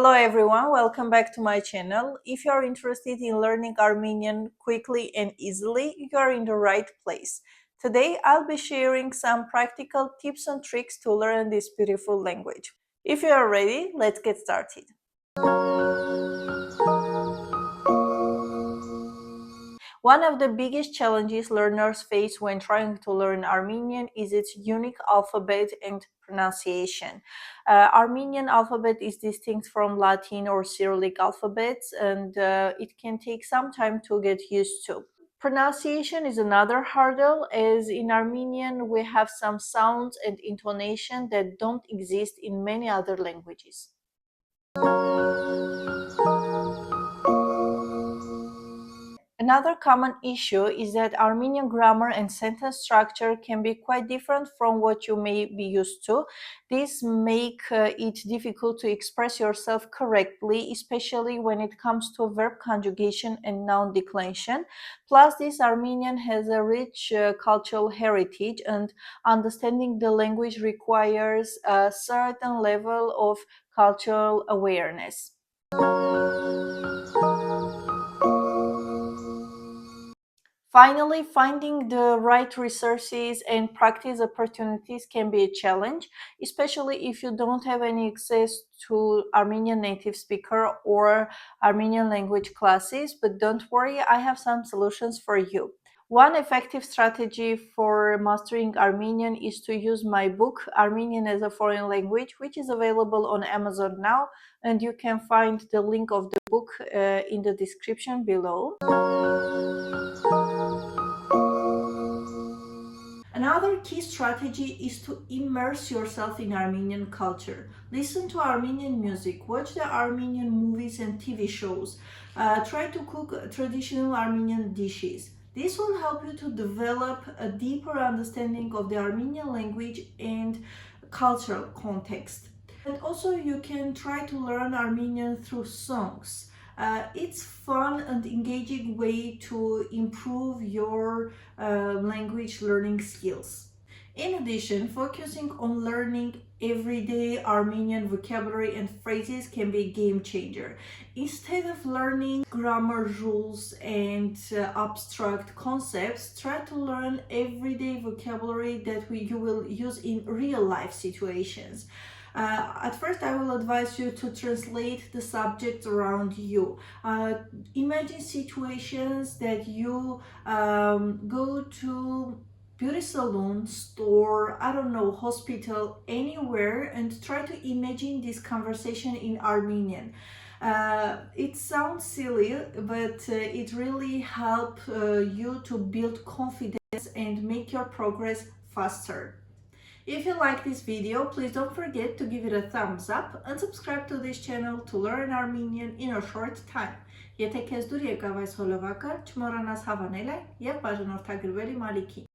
Hello everyone, welcome back to my channel. If you are interested in learning Armenian quickly and easily, you are in the right place. Today I'll be sharing some practical tips and tricks to learn this beautiful language. If you are ready, let's get started. One of the biggest challenges learners face when trying to learn Armenian is its unique alphabet and pronunciation. Armenian alphabet is distinct from Latin or Cyrillic alphabets, and it can take some time to get used to. Pronunciation is another hurdle, as in Armenian we have some sounds and intonation that don't exist in many other languages. Another common issue is that Armenian grammar and sentence structure can be quite different from what you may be used to. This makes it difficult to express yourself correctly, especially when it comes to verb conjugation and noun declension. Plus, this Armenian has a rich cultural heritage, and understanding the language requires a certain level of cultural awareness. Finally, finding the right resources and practice opportunities can be a challenge, especially if you don't have any access to Armenian native speaker or Armenian language classes. But don't worry, I have some solutions for you. One effective strategy for mastering Armenian is to use my book, Armenian as a Foreign Language, which is available on Amazon now, and you can find the link of the book in the description below. Another key strategy is to immerse yourself in Armenian culture. Listen to Armenian music, watch the Armenian movies and TV shows, try to cook traditional Armenian dishes. This will help you to develop a deeper understanding of the Armenian language and cultural context. And also you can try to learn Armenian through songs. It's fun and engaging way to improve your language learning skills. In addition, focusing on learning everyday Armenian vocabulary and phrases can be a game changer. Instead of learning grammar rules and abstract concepts, try to learn everyday vocabulary that you will use in real life situations. At first, I will advise you to translate the subjects around you. Imagine situations that you go to beauty salon, store, I don't know, hospital, anywhere, and try to imagine this conversation in Armenian. It sounds silly, but it really helps you to build confidence and make your progress faster. If you like this video, please don't forget to give it a thumbs up and subscribe to this channel to learn Armenian in a short time. Եթե քեզ դուր եկավ այս հոլովակը, չմոռանաս հավանել այն եւ բաժանորդագրվել իմ ալիքին։